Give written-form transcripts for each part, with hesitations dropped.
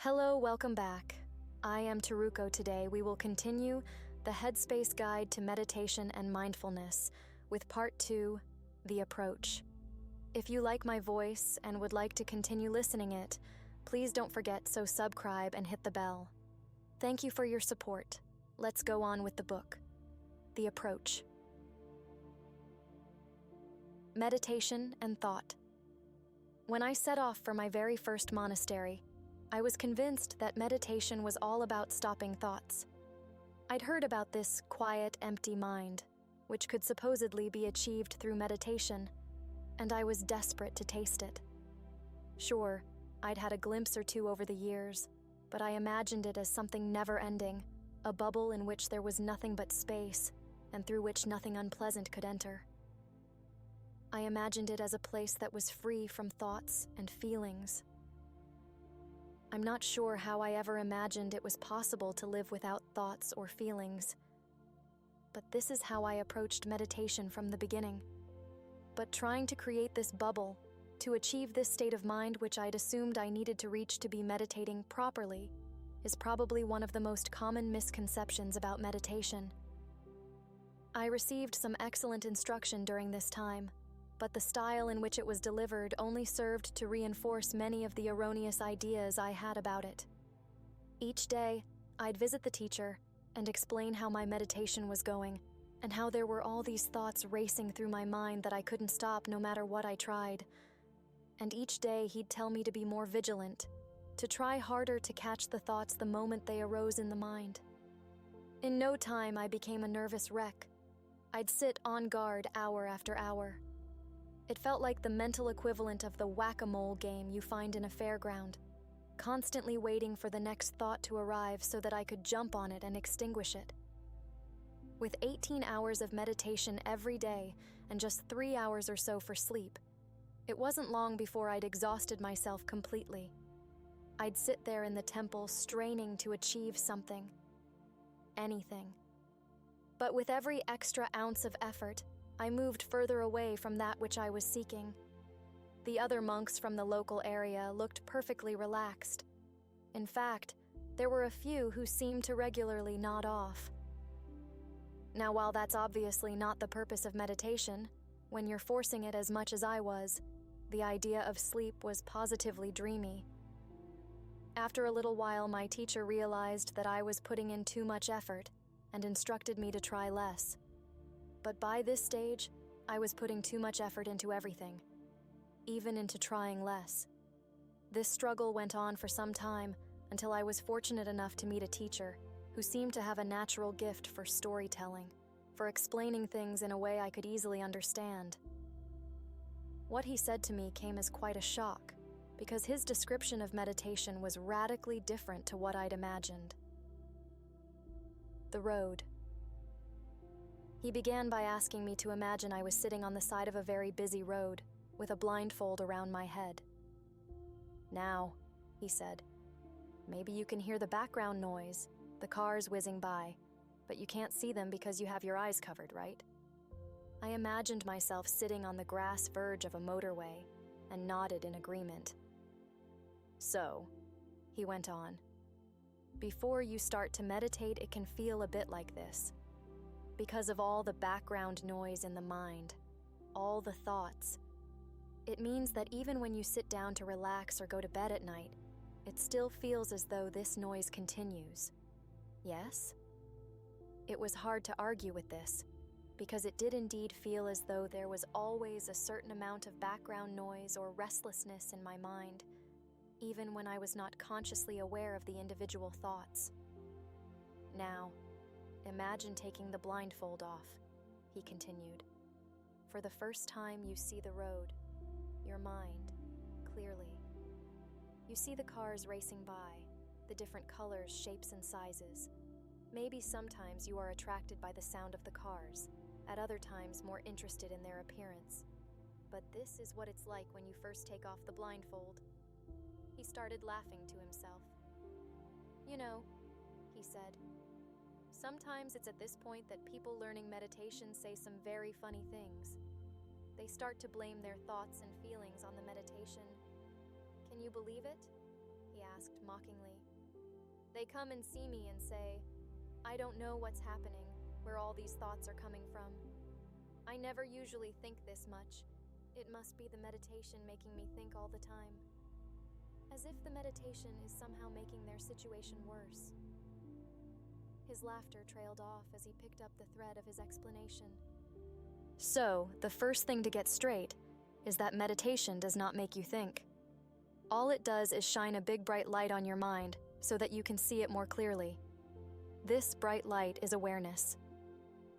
Hello, welcome back. I am Turuko. Today we will continue the Headspace Guide to Meditation and Mindfulness with Part 2, The Approach. If you like my voice and would like to continue listening it, please don't forget to subscribe and hit the bell. Thank you for your support. Let's go on with the book. The Approach. Meditation and Thought. When I set off for my very first monastery, I was convinced that meditation was all about stopping thoughts. I'd heard about this quiet, empty mind, which could supposedly be achieved through meditation, and I was desperate to taste it. Sure, I'd had a glimpse or two over the years, but I imagined it as something never-ending, a bubble in which there was nothing but space, and through which nothing unpleasant could enter. I imagined it as a place that was free from thoughts and feelings. I'm not sure how I ever imagined it was possible to live without thoughts or feelings. But this is how I approached meditation from the beginning. But trying to create this bubble, to achieve this state of mind which I'd assumed I needed to reach to be meditating properly, is probably one of the most common misconceptions about meditation. I received some excellent instruction during this time, but the style in which it was delivered only served to reinforce many of the erroneous ideas I had about it. Each day, I'd visit the teacher and explain how my meditation was going, and how there were all these thoughts racing through my mind that I couldn't stop no matter what I tried. And each day he'd tell me to be more vigilant, to try harder to catch the thoughts the moment they arose in the mind. In no time, I became a nervous wreck. I'd sit on guard hour after hour. It felt like the mental equivalent of the whack-a-mole game you find in a fairground, constantly waiting for the next thought to arrive so that I could jump on it and extinguish it. With 18 hours of meditation every day and just 3 hours or so for sleep, it wasn't long before I'd exhausted myself completely. I'd sit there in the temple straining to achieve something. Anything. But with every extra ounce of effort, I moved further away from that which I was seeking. The other monks from the local area looked perfectly relaxed. In fact, there were a few who seemed to regularly nod off. Now, while that's obviously not the purpose of meditation, when you're forcing it as much as I was, the idea of sleep was positively dreamy. After a little while, my teacher realized that I was putting in too much effort and instructed me to try less. But by this stage, I was putting too much effort into everything, even into trying less. This struggle went on for some time until I was fortunate enough to meet a teacher who seemed to have a natural gift for storytelling, for explaining things in a way I could easily understand. What he said to me came as quite a shock, because his description of meditation was radically different to what I'd imagined. The road. He began by asking me to imagine I was sitting on the side of a very busy road, with a blindfold around my head. Now, he said, maybe you can hear the background noise, the cars whizzing by, but you can't see them because you have your eyes covered, right? I imagined myself sitting on the grass verge of a motorway and nodded in agreement. So, he went on, before you start to meditate, it can feel a bit like this. Because of all the background noise in the mind, all the thoughts, it means that even when you sit down to relax or go to bed at night, it still feels as though this noise continues. Yes? It was hard to argue with this, because it did indeed feel as though there was always a certain amount of background noise or restlessness in my mind, even when I was not consciously aware of the individual thoughts. Now, imagine taking the blindfold off, he continued. For the first time, you see the road, your mind, clearly. You see the cars racing by, the different colors, shapes, and sizes. Maybe sometimes you are attracted by the sound of the cars, at other times more interested in their appearance. But this is what it's like when you first take off the blindfold. He started laughing to himself. You know, he said, sometimes it's at this point that people learning meditation say some very funny things. They start to blame their thoughts and feelings on the meditation. Can you believe it? He asked. asked mockingly. They come and see me and say, I don't know what's happening, where all these thoughts are coming from. I never usually think this much. It must be the meditation making me think all the time. As if the meditation is somehow making their situation worse. His laughter trailed off as he picked up the thread of his explanation. So, the first thing to get straight is that meditation does not make you think. All it does is shine a big bright light on your mind so that you can see it more clearly. This bright light is awareness.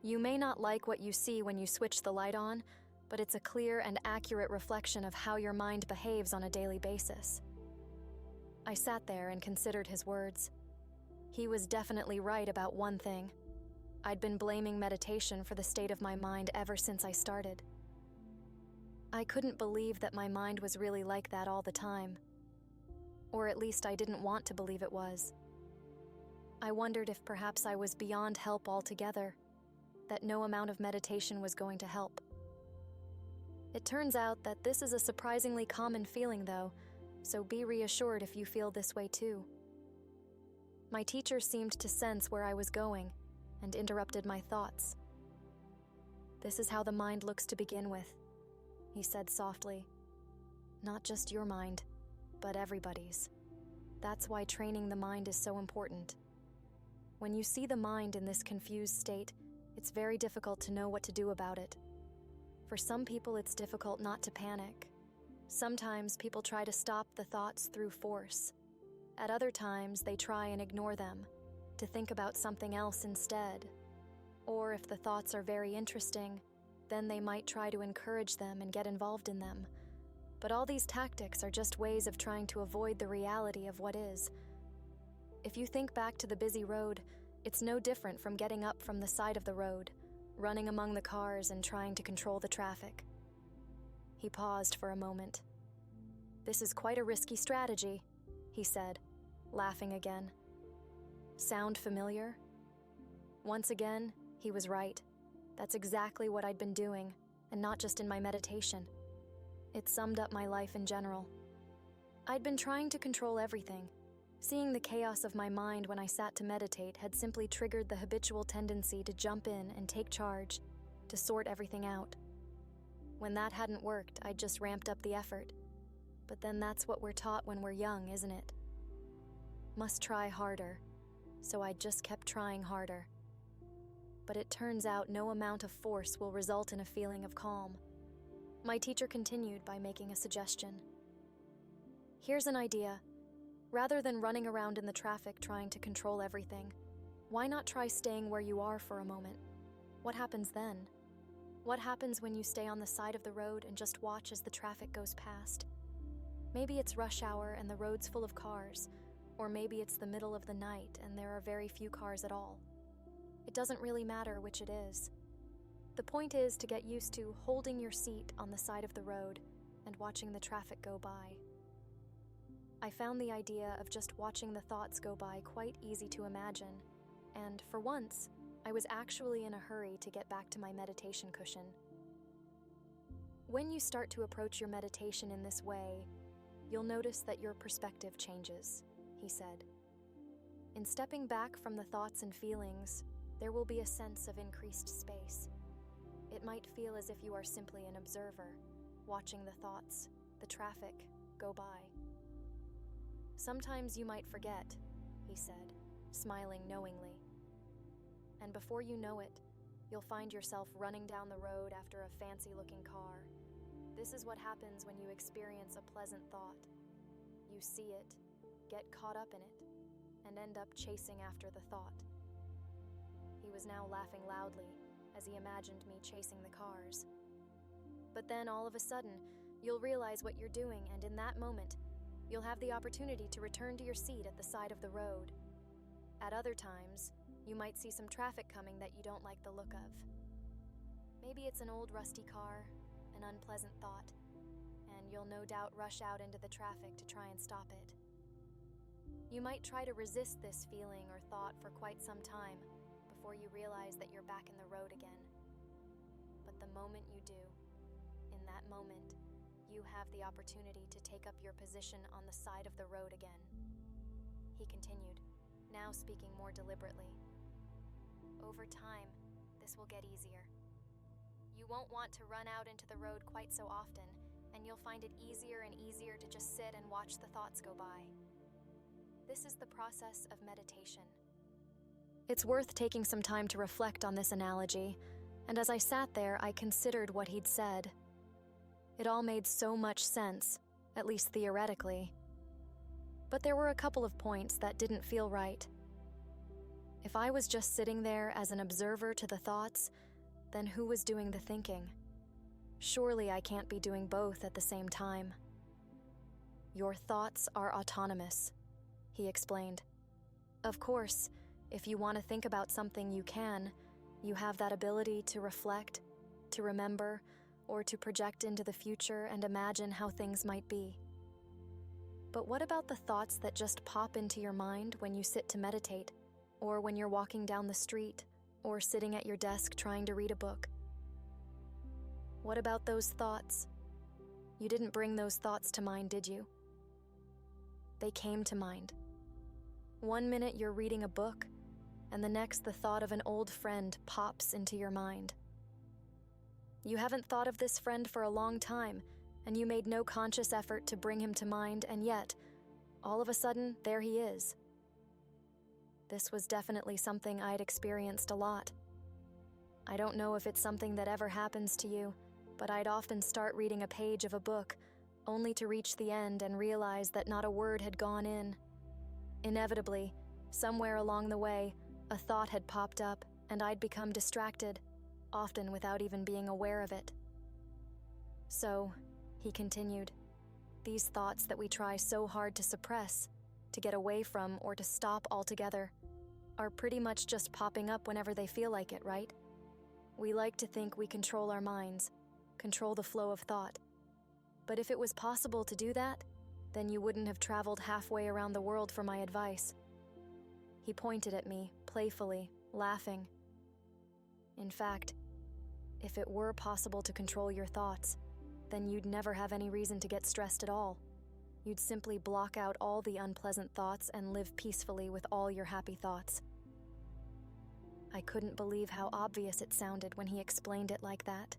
You may not like what you see when you switch the light on, but it's a clear and accurate reflection of how your mind behaves on a daily basis. I sat there and considered his words. He was definitely right about one thing. I'd been blaming meditation for the state of my mind ever since I started. I couldn't believe that my mind was really like that all the time. Or at least I didn't want to believe it was. I wondered if perhaps I was beyond help altogether, that no amount of meditation was going to help. It turns out that this is a surprisingly common feeling, though, so be reassured if you feel this way too. My teacher seemed to sense where I was going and interrupted my thoughts. This is how the mind looks to begin with, he said softly. Not just your mind, but everybody's. That's why training the mind is so important. When you see the mind in this confused state, it's very difficult to know what to do about it. For some people, it's difficult not to panic. Sometimes people try to stop the thoughts through force. At other times, they try and ignore them, to think about something else instead. Or if the thoughts are very interesting, then they might try to encourage them and get involved in them. But all these tactics are just ways of trying to avoid the reality of what is. If you think back to the busy road, it's no different from getting up from the side of the road, running among the cars and trying to control the traffic. He paused for a moment. This is quite a risky strategy, he said, laughing again. Sound familiar? Once again, he was right. That's exactly what I'd been doing, and not just in my meditation. It summed up my life in general. I'd been trying to control everything. Seeing the chaos of my mind when I sat to meditate had simply triggered the habitual tendency to jump in and take charge, to sort everything out. When that hadn't worked, I'd just ramped up the effort. But then that's what we're taught when we're young, isn't it? Must try harder, so I just kept trying harder. But it turns out no amount of force will result in a feeling of calm. My teacher continued by making a suggestion. Here's an idea. Rather than running around in the traffic trying to control everything, why not try staying where you are for a moment? What happens then? What happens when you stay on the side of the road and just watch as the traffic goes past? Maybe it's rush hour and the road's full of cars, or maybe it's the middle of the night and there are very few cars at all. It doesn't really matter which it is. The point is to get used to holding your seat on the side of the road and watching the traffic go by. I found the idea of just watching the thoughts go by quite easy to imagine, and for once, I was actually in a hurry to get back to my meditation cushion. When you start to approach your meditation in this way, you'll notice that your perspective changes, he said. In stepping back from the thoughts and feelings, there will be a sense of increased space. It might feel as if you are simply an observer, watching the thoughts, the traffic, go by. Sometimes you might forget, he said, smiling knowingly. And before you know it, you'll find yourself running down the road after a fancy-looking car. This is what happens when you experience a pleasant thought. You see it, get caught up in it, and end up chasing after the thought. He was now laughing loudly as he imagined me chasing the cars. But then all of a sudden, you'll realize what you're doing, and in that moment, you'll have the opportunity to return to your seat at the side of the road. At other times, you might see some traffic coming that you don't like the look of. Maybe it's an old rusty car, an unpleasant thought, and you'll no doubt rush out into the traffic to try and stop it. You might try to resist this feeling or thought for quite some time before you realize that you're back in the road again. But the moment you do, in that moment, you have the opportunity to take up your position on the side of the road again. he continued, now speaking more deliberately. Over time, this will get easier. You won't want to run out into the road quite so often, and you'll find it easier and easier to just sit and watch the thoughts go by. This is the process of meditation. It's worth taking some time to reflect on this analogy, and as I sat there, I considered what he'd said. It all made so much sense, at least theoretically. But there were a couple of points that didn't feel right. If I was just sitting there as an observer to the thoughts, then who was doing the thinking? Surely I can't be doing both at the same time. Your thoughts are autonomous, he explained. Of course, if you want to think about something, you can. You have that ability to reflect, to remember, or to project into the future and imagine how things might be. But what about the thoughts that just pop into your mind when you sit to meditate, or when you're walking down the street, or sitting at your desk trying to read a book? What about those thoughts? You didn't bring those thoughts to mind, did you? They came to mind. One minute you're reading a book, and the next the thought of an old friend pops into your mind. You haven't thought of this friend for a long time, and you made no conscious effort to bring him to mind, and yet, all of a sudden, there he is. This was definitely something I'd experienced a lot. I don't know if it's something that ever happens to you, but I'd often start reading a page of a book, only to reach the end and realize that not a word had gone in. Inevitably, somewhere along the way, a thought had popped up, and I'd become distracted, often without even being aware of it. So, he continued, these thoughts that we try so hard to suppress, to get away from, or to stop altogether, are pretty much just popping up whenever they feel like it, right? We like to think we control our minds, control the flow of thought. But if it was possible to do that, then you wouldn't have traveled halfway around the world for my advice. He pointed at me, playfully, laughing. In fact, if it were possible to control your thoughts, then you'd never have any reason to get stressed at all. You'd simply block out all the unpleasant thoughts and live peacefully with all your happy thoughts. I couldn't believe how obvious it sounded when he explained it like that.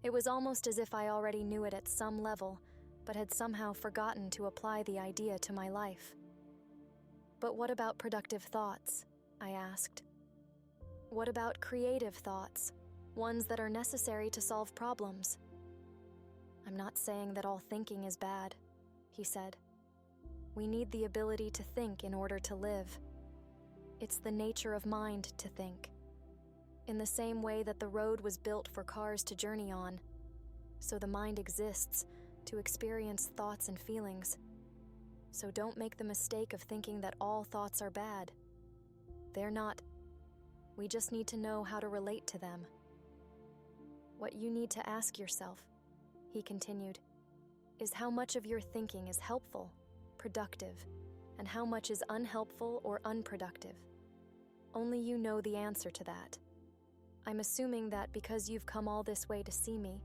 It was almost as if I already knew it at some level, but had somehow forgotten to apply the idea to my life. But what about productive thoughts? I asked. What about creative thoughts, ones that are necessary to solve problems? I'm not saying that all thinking is bad, he said. We need the ability to think in order to live. It's the nature of mind to think. In the same way that the road was built for cars to journey on, so the mind exists to experience thoughts and feelings. So don't make the mistake of thinking that all thoughts are bad. They're not. We just need to know how to relate to them. What you need to ask yourself, he continued, is how much of your thinking is helpful, productive, and how much is unhelpful or unproductive. Only you know the answer to that. I'm assuming that because you've come all this way to see me,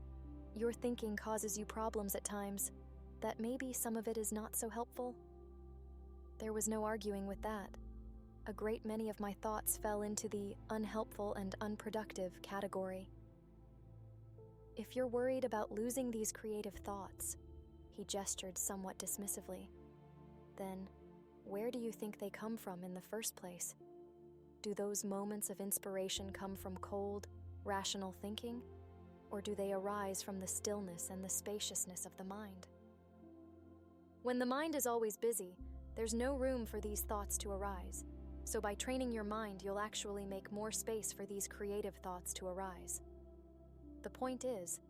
your thinking causes you problems at times, that maybe some of it is not so helpful. There was no arguing with that. A great many of my thoughts fell into the unhelpful and unproductive category. If you're worried about losing these creative thoughts, he gestured somewhat dismissively, then where do you think they come from in the first place? Do those moments of inspiration come from cold, rational thinking, or do they arise from the stillness and the spaciousness of the mind? When the mind is always busy, there's no room for these thoughts to arise, so by training your mind, you'll actually make more space for these creative thoughts to arise. The point is,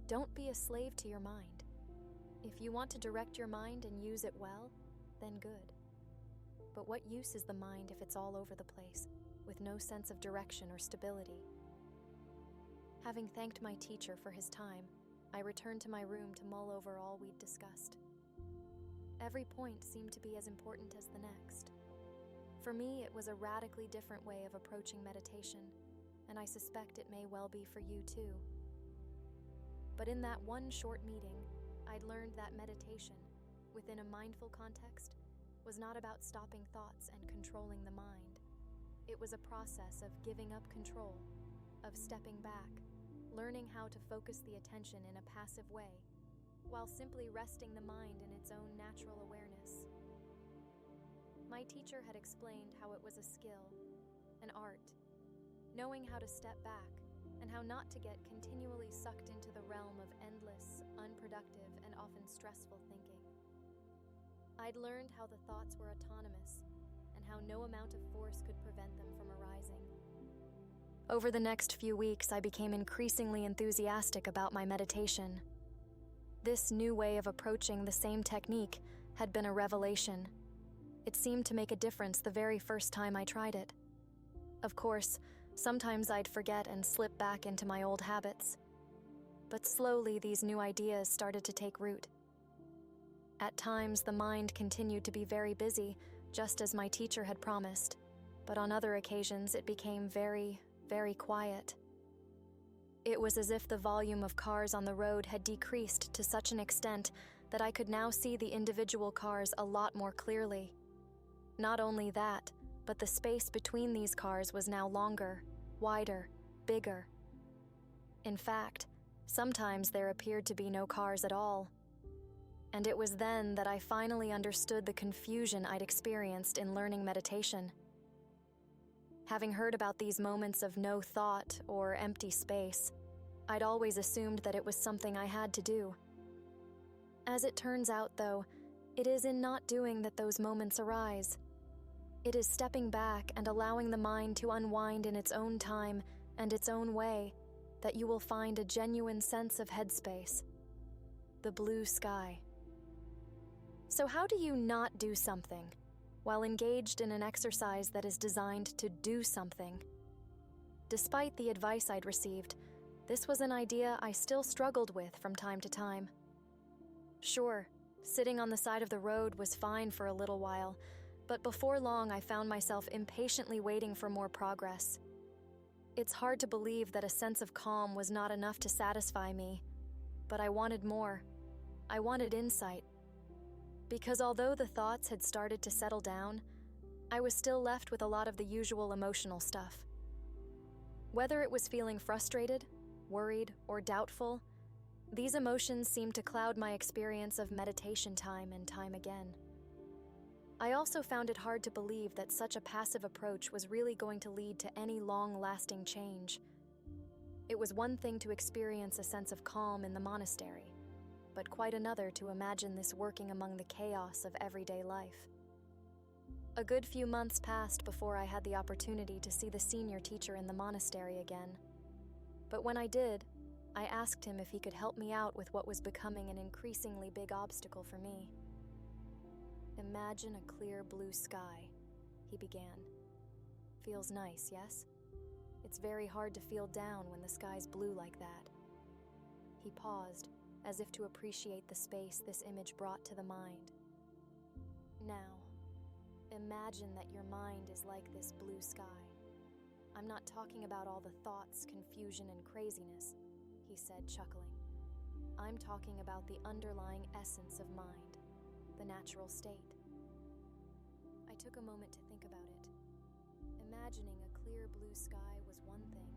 don't be a slave to your mind. If you want to direct your mind and use it well, then good. But what use is the mind if it's all over the place, with no sense of direction or stability? Having thanked my teacher for his time, I returned to my room to mull over all we'd discussed. Every point seemed to be as important as the next. For me, it was a radically different way of approaching meditation, and I suspect it may well be for you too. But in that one short meeting, I'd learned that meditation, within a mindful context, was not about stopping thoughts and controlling the mind. It was a process of giving up control, of stepping back, learning how to focus the attention in a passive way, while simply resting the mind in its own natural awareness. My teacher had explained how it was a skill, an art, knowing how to step back and how not to get continually sucked into the realm of endless, unproductive, and often stressful thinking. I'd learned how the thoughts were autonomous and how no amount of force could prevent them from arising. Over the next few weeks, I became increasingly enthusiastic about my meditation. This new way of approaching the same technique had been a revelation. It seemed to make a difference the very first time I tried it. Of course, sometimes I'd forget and slip back into my old habits. But slowly, these new ideas started to take root. At times, the mind continued to be very busy, just as my teacher had promised, but on other occasions, it became very, very quiet. It was as if the volume of cars on the road had decreased to such an extent that I could now see the individual cars a lot more clearly. Not only that, but the space between these cars was now longer, wider, bigger. In fact, sometimes there appeared to be no cars at all. And it was then that I finally understood the confusion I'd experienced in learning meditation. Having heard about these moments of no thought or empty space, I'd always assumed that it was something I had to do. As it turns out, though, it is in not doing that those moments arise. It is stepping back and allowing the mind to unwind in its own time and its own way that you will find a genuine sense of headspace, the blue sky. So how do you not do something while engaged in an exercise that is designed to do something? Despite the advice I'd received, this was an idea I still struggled with from time to time. Sure, sitting on the side of the road was fine for a little while, but before long I found myself impatiently waiting for more progress. It's hard to believe that a sense of calm was not enough to satisfy me, but I wanted more. I wanted insight. Because although the thoughts had started to settle down, I was still left with a lot of the usual emotional stuff. Whether it was feeling frustrated, worried, or doubtful, these emotions seemed to cloud my experience of meditation time and time again. I also found it hard to believe that such a passive approach was really going to lead to any long-lasting change. It was one thing to experience a sense of calm in the monastery, but quite another to imagine this working among the chaos of everyday life. A good few months passed before I had the opportunity to see the senior teacher in the monastery again. But when I did, I asked him if he could help me out with what was becoming an increasingly big obstacle for me. "Imagine a clear blue sky," he began. "Feels nice, yes? It's very hard to feel down when the sky's blue like that." He paused, as if to appreciate the space this image brought to the mind. "Now, imagine that your mind is like this blue sky. I'm not talking about all the thoughts, confusion, and craziness," he said, chuckling. "I'm talking about the underlying essence of mind, the natural state." I took a moment to think about it. Imagining a clear blue sky was one thing,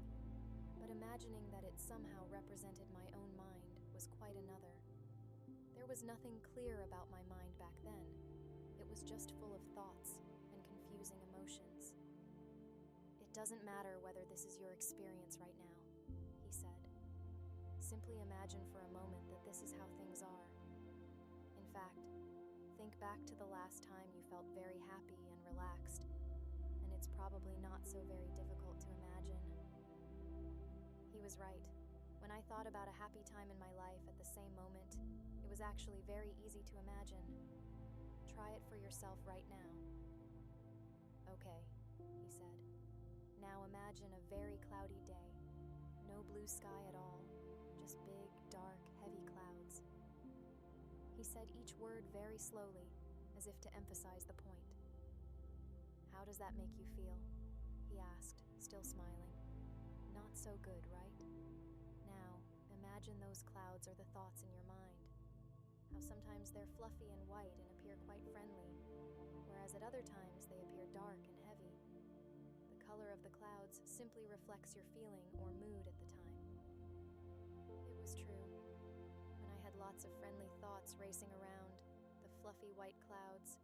but imagining that it somehow represented my own mind was quite another. There was nothing clear about my mind back then. It was just full of thoughts and confusing emotions. "It doesn't matter whether this is your experience right now," he said. "Simply imagine for a moment that this is how things are. In fact, think back to the last time you felt very happy and relaxed, and it's probably not so very difficult to imagine." He was right. When I thought about a happy time in my life at the same moment, it was actually very easy to imagine. Try it for yourself right now. "Okay," he said. "Now imagine a very cloudy day. No blue sky at all, just big, dark, heavy clouds." He said each word very slowly, as if to emphasize the point. "How does that make you feel?" he asked, still smiling. "Not so good, right? Now, imagine those clouds are the thoughts in your mind. How sometimes they're fluffy and white and appear quite friendly, whereas at other times they appear dark and heavy. The color of the clouds simply reflects your feeling or mood at the time. It was true. When I had lots of friendly thoughts racing around, the fluffy white clouds,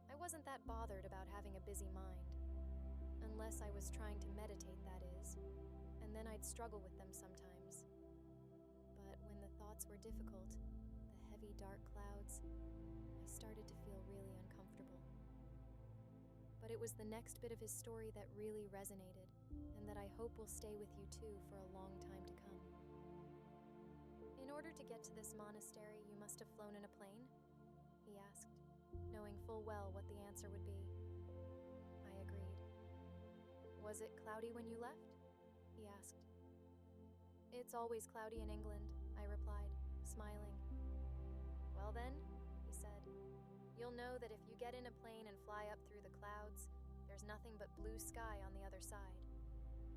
I wasn't that bothered about having a busy mind. Unless I was trying to meditate, that is, and then I'd struggle with them sometimes. But when the thoughts were difficult, the heavy dark clouds, I started to feel really uncomfortable. But it was the next bit of his story that really resonated, and that I hope will stay with you too for a long time to come. In order to get to this monastery, you must have flown in a plane? He asked, knowing full well what the answer would be. I agreed. Was it cloudy when you left? He asked. It's always cloudy in England, I replied, smiling. Well then, he said, you'll know that if you get in a plane and fly up through the clouds, there's nothing but blue sky on the other side.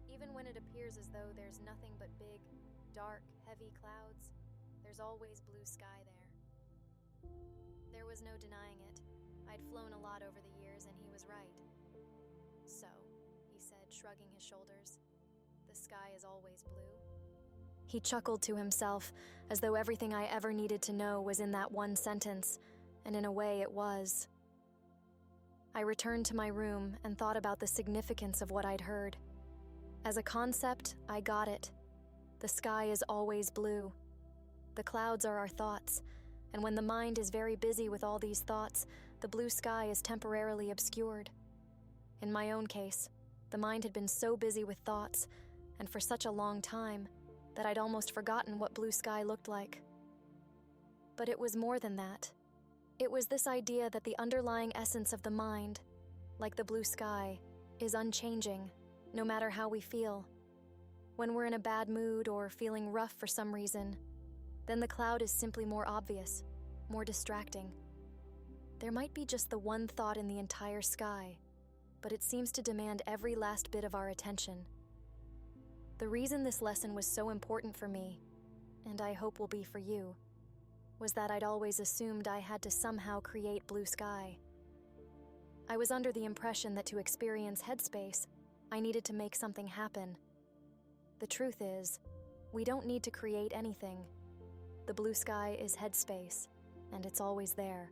Even when it appears as though there's nothing but big, dark, heavy clouds, there's always blue sky there. There was no denying it. I'd flown a lot over the years, and he was right. So, he said, shrugging his shoulders, the sky is always blue. He chuckled to himself, as though everything I ever needed to know was in that one sentence, and in a way it was. I returned to my room and thought about the significance of what I'd heard. As a concept, I got it. The sky is always blue. The clouds are our thoughts, and when the mind is very busy with all these thoughts, the blue sky is temporarily obscured. In my own case, the mind had been so busy with thoughts, and for such a long time, that I'd almost forgotten what blue sky looked like. But it was more than that. It was this idea that the underlying essence of the mind, like the blue sky, is unchanging, no matter how we feel. When we're in a bad mood or feeling rough for some reason, then the cloud is simply more obvious, more distracting. There might be just the one thought in the entire sky, but it seems to demand every last bit of our attention. The reason this lesson was so important for me, and I hope will be for you, was that I'd always assumed I had to somehow create blue sky. I was under the impression that to experience Headspace, I needed to make something happen. The truth is, we don't need to create anything. The blue sky is Headspace, and it's always there.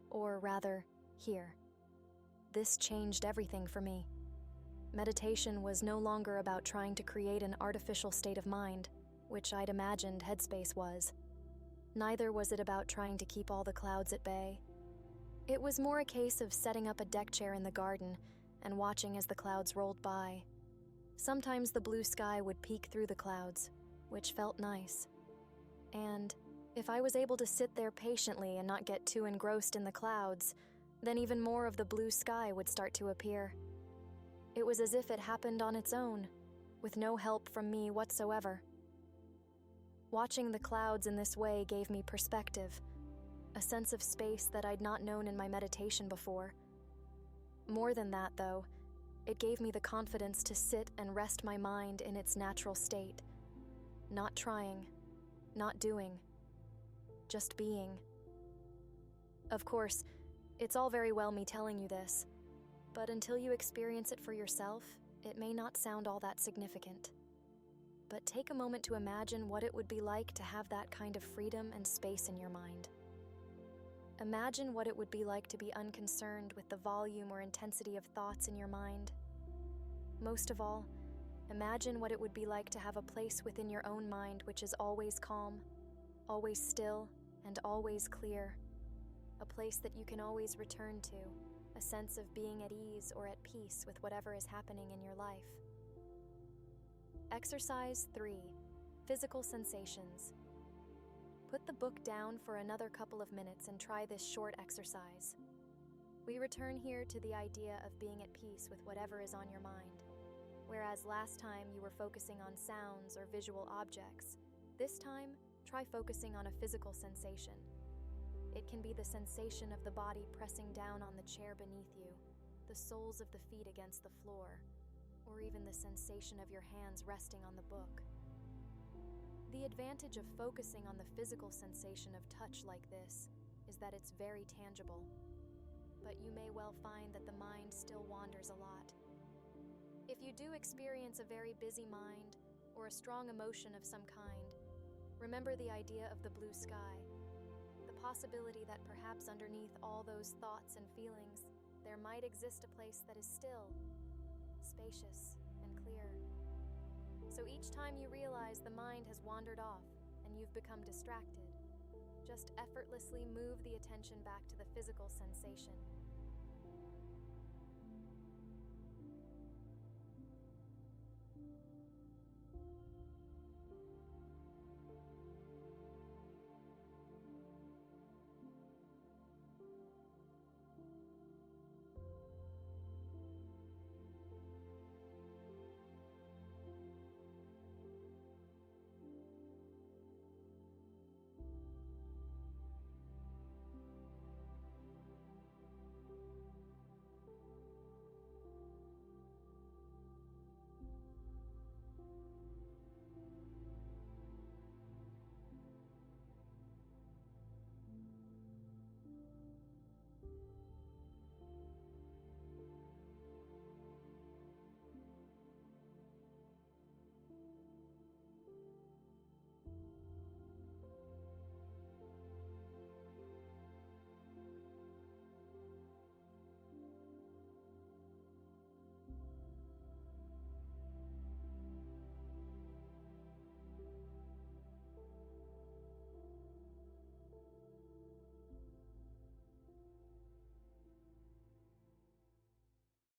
Or rather, here. This changed everything for me. Meditation was no longer about trying to create an artificial state of mind, which I'd imagined Headspace was. Neither was it about trying to keep all the clouds at bay. It was more a case of setting up a deck chair in the garden and watching as the clouds rolled by. Sometimes the blue sky would peek through the clouds, which felt nice. And if I was able to sit there patiently and not get too engrossed in the clouds, then even more of the blue sky would start to appear. It was as if it happened on its own, with no help from me whatsoever. Watching the clouds in this way gave me perspective, a sense of space that I'd not known in my meditation before. More than that, though, it gave me the confidence to sit and rest my mind in its natural state, not trying, not doing, just being. Of course, it's all very well me telling you this, but until you experience it for yourself, it may not sound all that significant. But take a moment to imagine what it would be like to have that kind of freedom and space in your mind. Imagine what it would be like to be unconcerned with the volume or intensity of thoughts in your mind. Most of all, imagine what it would be like to have a place within your own mind which is always calm, always still, and always clear. A place that you can always return to, a sense of being at ease or at peace with whatever is happening in your life. Exercise 3. Physical sensations. Put the book down for another couple of minutes and try this short exercise. We return here to the idea of being at peace with whatever is on your mind. Whereas last time you were focusing on sounds or visual objects, this time try focusing on a physical sensation. It can be the sensation of the body pressing down on the chair beneath you, the soles of the feet against the floor, or even the sensation of your hands resting on the book. The advantage of focusing on the physical sensation of touch like this is that it's very tangible. but you may well find that the mind still wanders a lot. If you do experience a very busy mind or a strong emotion of some kind, remember the idea of the blue sky, the possibility that perhaps underneath all those thoughts and feelings, there might exist a place that is still, spacious, and clear. So each time you realize the mind has wandered off and you've become distracted, just effortlessly move the attention back to the physical sensation